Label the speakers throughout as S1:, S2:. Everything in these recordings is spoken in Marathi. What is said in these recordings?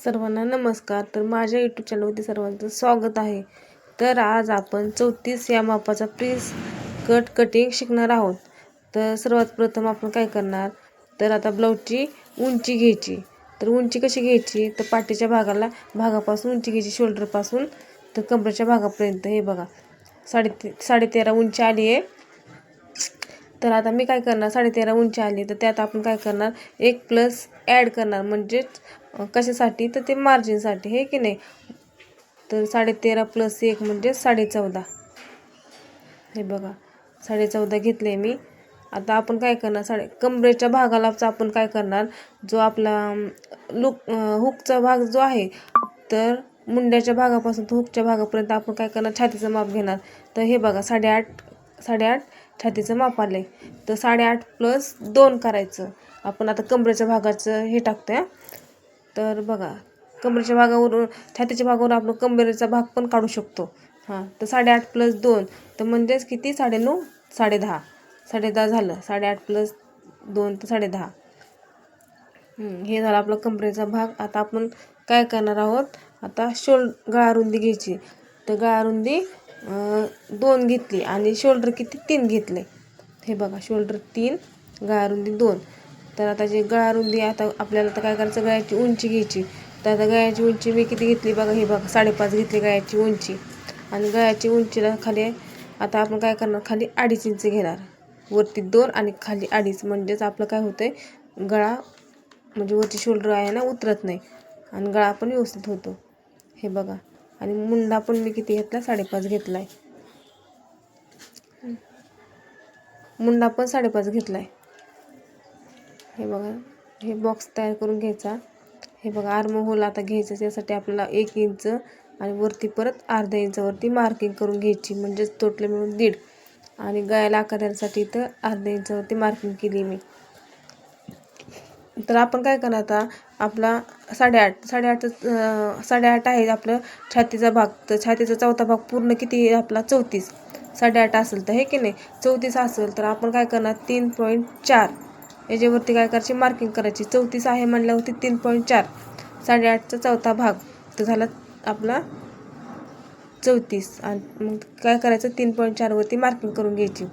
S1: सर्वांना नमस्कार. तर माझ्या यूट्यूब चॅनलवरती सर्वांचं स्वागत आहे. तर आज आपण 34 या मापाचा प्रिन्स कट कटिंग शिकणार आहोत. तर सर्वात प्रथम आपण काय करणार, तर आता ब्लाऊजची उंची घ्यायची. तर उंची कशी घ्यायची, तर पाठीच्या भागापासून उंची घ्यायची, शोल्डरपासून तर कमरेच्या भागापर्यंत. हे बघा 13.5 उंची आली आहे. तर आता मी काय करणार, 13.5 उंची आली तर त्यात आपण काय करणार, एक प्लस ॲड करणार. म्हणजेच कशासाठी, तर ते मार्जिनसाठी, हे की नाही. तर 13.5 + 1 म्हणजे 14.5. हे बघा 14.5 घेतले मी. आता आपण काय करणार, कमरेच्या भागालाच आपण काय करणार, जो आपला हुकचा भाग जो आहे, तर मुंड्याच्या भागापासून तो हुकच्या भागापर्यंत आपण काय करणार, छातीचं माप घेणार. तर हे बघा 8.5 छातीचं माप आलं आहे. तर 8.5 + 2 करायचं. आपण आता कमरेच्या भागाचं हे टाकतोय. तर बघा कमरेच्या भागावरून, छातीच्या भागावरून आपण कमरेचा भाग पण काढू शकतो. तर 8.5 + 2 तर म्हणजेच किती, 9.5 10.5 10.5 झालं. 8.5 + 2 तर 10.5. हे झालं आपलं कमरेचा भाग. आता आपण काय करणार आहोत, आता गळा रुंदी घ्यायची. तर गळा रुंदी 2 घेतली आणि शोल्डर किती, 3 घेतले. हे बघा शोल्डर 3, गळा रुंदी 2. तर आता जी गळा रुंदी, आता आपल्याला तर काय करायचं, गळ्याची उंची घ्यायची. तर आता गळ्याची उंची मी किती घेतली बघा, हे बघा 5.5 घेतली गळ्याची उंची. आणि गळ्याची उंचीला खाली आता आपण काय करणार, खाली 2.5 इंच घेणार. वरती 2 आणि खाली 2.5, म्हणजेच आपलं काय होतंय, गळा म्हणजे वरची शोल्डर आहे ना, उतरत नाही आणि गळा पण व्यवस्थित होतो. हे बघा. आणि मुंडा पण मी किती घेतला, 5.5 घेतला आहे. मुंडा पण 5.5 घेतला आहे. हे बघा, हे बॉक्स तयार करून घ्यायचा. हे बघा आर्म होल आता घ्यायचं. त्यासाठी आपल्याला 1 इंच आणि वरती परत अर्धा इंचावरती मार्किंग करून घ्यायची. म्हणजेच टोटल मिळून 1.5. आणि गळ्याला आकार देण्यासाठी तर अर्धा इंचावरती मार्किंग केली मी. तर आपण काय करणार, आता आपला 8.5 आहे आपलं छातीचा भाग. तर छातीचा चौथा भाग पूर्ण किती आपला 34. 8.5 असेल तर, हे की नाही, 34 असेल तर आपण काय करणार, 3.4 याच्यावरती काय करायची, मार्किंग करायची. 34 आहे म्हणल्यावरती 3.4, 8.5चा चौथा भाग तर झाला आपला 34. आणि मग काय करायचं, 3.4 वरती मार्किंग करून घ्यायची.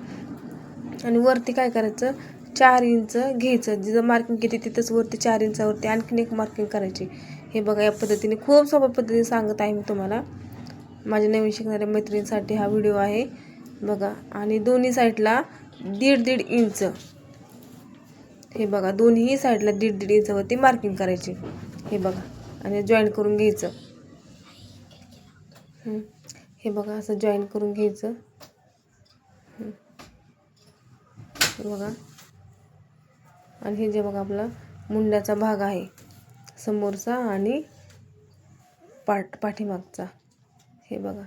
S1: आणि वरती काय करायचं, 4 इंच घ्यायचं. जिथं मार्किंग किती तिथंच वरती 4 इंचावरती आणखीन एक मार्किंग करायची. हे बघा या पद्धतीने, खूप सोप्या पद्धतीने सांगत आहे मी तुम्हाला. माझ्या नवीन शिकणाऱ्या मैत्रिणींसाठी हा व्हिडिओ आहे बघा. आणि दोन्ही साईडला 1.5 इंच, हे बघा दोन्ही साईडला 1.5 इंचावरती मार्किंग करायची. हे बघा आणि जॉईन करून घ्यायचं. हे बघा असं जॉईन करून घ्यायचं. बघा. आणि हे जे बघा आपला मुंड्याचा भाग आहे, समोरचा आणि पाठीमागचा. हे बघा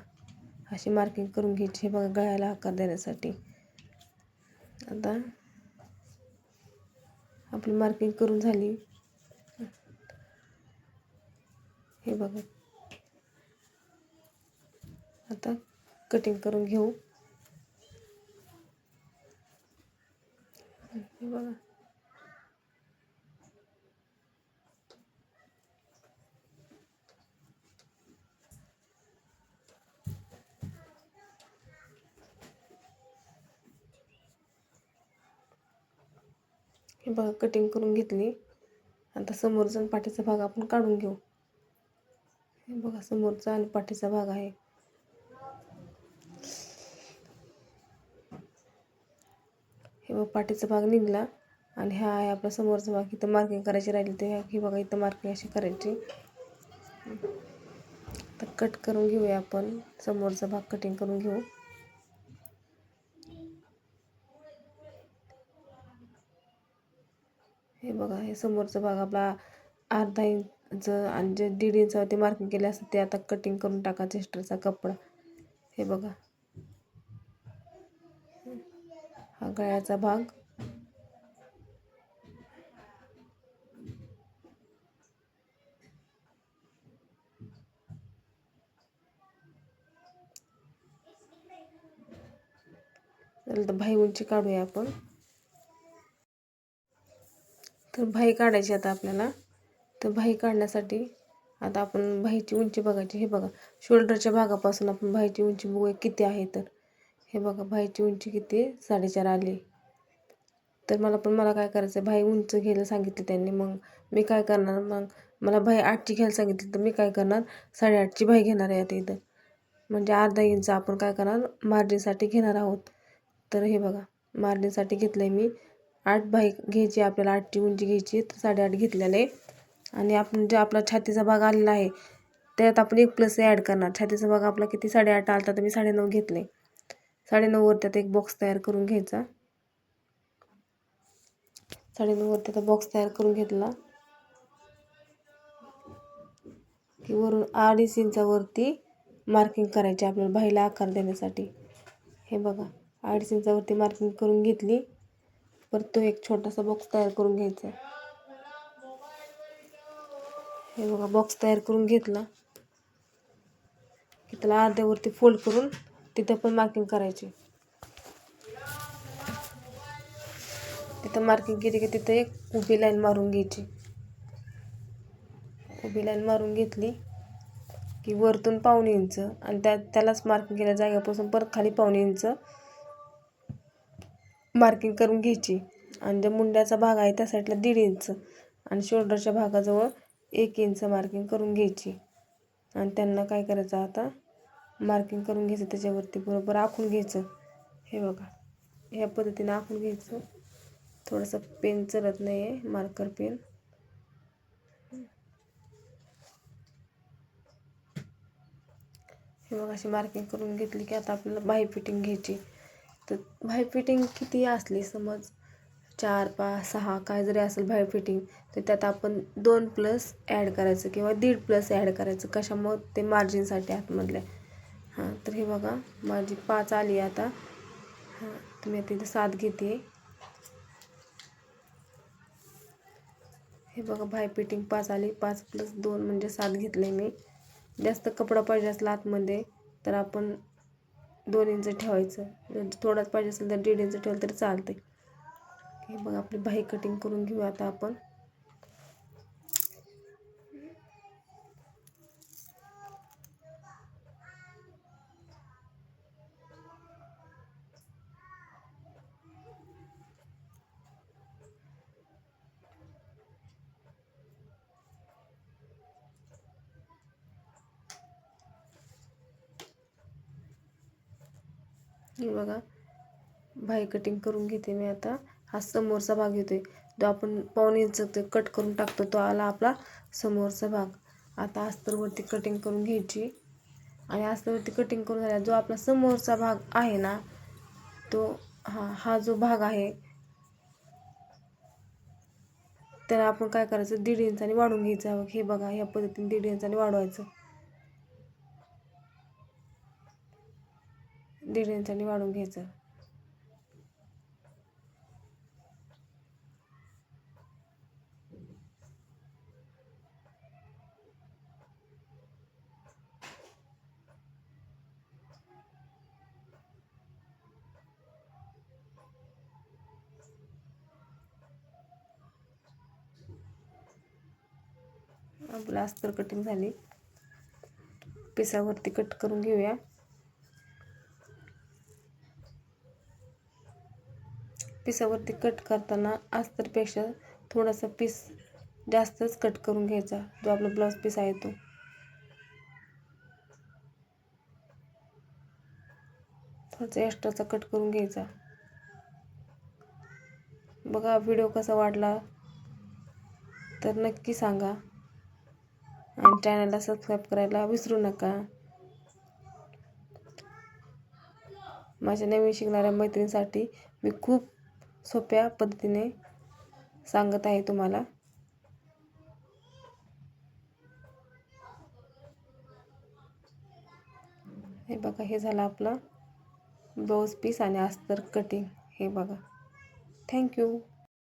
S1: अशी मार्किंग करून घ्यायची. हे बघा गळ्याला आकार देण्यासाठी. आता आपली मार्किंग करून झाली. हे बघा आता कटिंग करून घेऊ. हे बघा हे बघा कटिंग करून घेतली. आता समोरचा आणि पाठीचा भाग आपण काढून घेऊ. हे बघा समोरचा आणि पाठीचा भाग आहे. हे बघा पाठीचा भाग निघला. आणि हा आहे आपला समोरचा भाग. इथं मार्किंग करायची राहिली ते हे बघा, इथं मार्किंग अशी करायची. तर कट करून घेऊया आपण. समोरचा भाग कटिंग करून घेऊ. हे बघा हे समोरचा भाग आपला अर्धा इंच आणि जे 1.5 इंचावरती मार्किंग केले असतं ते आता कटिंग करून टाकायचं एक्स्ट्राचा कपडा. हे बघा हा गळ्याचा भाग. तर भाई उंची काढूया आपण. तर भाई काढायची आता आपल्याला. तर भाई काढण्यासाठी आता आपण बाहीची उंची बघायची. हे बघा, शोल्डरच्या भागापासून आपण बाहीची उंची बघूया किती आहे. तर हे बघा, बाहीची उंची किती 4.5 आली. तर मला काय करायचं, बाही उंच घ्यायला सांगितली त्यांनी. मग मी काय करणार, मग मला बाही 8ची घ्यायला सांगितली, तर मी काय करणार 8.5ची बाही घेणार आहे आता इथं. म्हणजे अर्धा इंच आपण काय करणार मार्जिनसाठी घेणार आहोत. तर हे बघा, मार्जिनसाठी घेतलं आहे मी 8 बाही घ्यायची. आपल्याला 8ची उंची घ्यायची, तर 8.5 घेतलेलं आहे. आणि आपण जे आपला छातीचा भाग आलेला आहे त्यात आपण 1 प्लस ॲड करणार. छातीचा भाग आपला किती 8.5 आला, तर मी 9.5 घेतले. 9.5 वर त्यात एक बॉक्स तयार करून घ्यायचा. 9.5 वर त्याचा बॉक्स तयार करून घेतला की वरून 2.5 इंचावरती मार्किंग करायची आपल्याला बाहीला आकार देण्यासाठी. हे बघा, 2.5 इंचावरती मार्किंग करून घेतली. परत तो एक छोटासा बॉक्स तयार करून घ्यायचा. हे बघा, बॉक्स तयार करून घेतला की त्याला अर्ध्यावरती फोल्ड करून तिथं पण मार्किंग करायची. तिथं मार्किंग केली की तिथं एक उभी लाईन मारून घ्यायची. उभी लाईन मारून घेतली की वरतून 1.5 इंच आणि त्यालाच मार्किंग केल्या जागेपासून परत खाली 1.5 इंच मार्किंग करून घ्यायची. आणि जो मुंड्याचा भाग आहे त्या साईडला 1.5 इंच आणि शोल्डरच्या भागाजवळ 1 इंच मार्किंग करून घ्यायची. आणि त्यांना काय करायचं, आता मार्किंग करून घ्यायचं, त्याच्यावरती बरोबर आखून घ्यायचं. हे बघा, ह्या पद्धतीने आखून घ्यायचं. थोडंसं पेन चलत नाही आहे, मार्कर पेन. हे बघा, अशी मार्किंग करून घेतली की आता आपल्याला बाही फिटिंग घ्यायची. तर बाही फिटिंग किती असली, समज 4, 5, 6 काय जरी असेल बाही फिटिंग, तर त्यात आपण 2 प्लस ॲड करायचं किंवा 1.5 प्लस ॲड करायचं. कशामुळं, ते मार्जिनसाठी आतमधल्या. तर हे बघा, माझी 5 आली आता. तर मी आता इथं 7 घेते. हे बघा, बाही फिटिंग 5 आली. 5 + 2 म्हणजे 7 घेतले मी. जास्त कपडा पाहिजे असला आतमध्ये तर आपण 2 इंच ठेवायचं. जर थोडाच पाहिजे असेल तर 1.5 इंच ठेवलं तरी चालते. हे बघा, आपली बाही कटिंग करून घेऊ आता आपण. हे बघा, बाही कटिंग करून घेते मी आता. हा समोरचा भाग येतोय, जो आपण 1.5 इंच ते कट करून टाकतो, तो आला आपला समोरचा भाग. आता अस्तरवरती कटिंग करून घ्यायची. आणि अस्तरवरती कटिंग करून झाला जो आपला समोरचा भाग आहे ना, तो हा जो भाग आहे त्याला आपण काय करायचं, 1.5 इंचाने वाढवून घ्यायचं. हे बघा, ह्या पद्धतीने 1.5 इंचाने वाढवायचं. 1.5 इंचाने वाढवून घ्यायचं. आपलं अस्तर कटिंग झाली. पिसावरती कट करून घेऊया. पिसावरती कट करताना अस्तरपेक्षा थोडासा पीस जास्तच कट करून घ्यायचा, जो आपला ब्लाऊज पीस आहे तो. थोडासा एक्स्ट्राचा कट करून घ्यायचा. बघा, व्हिडिओ कसा वाटला तर नक्की सांगा. आणि चॅनलला सबस्क्राईब करायला विसरू नका. माझ्या नवीन शिकणाऱ्या मैत्रिणींसाठी मी खूप सोप्या पद्धतीने सांगत आहे तुम्हाला. हे बघा, हे झालं आपला ब्लाऊज पीस आणि अस्तर कटिंग. हे बघा, थँक्यू.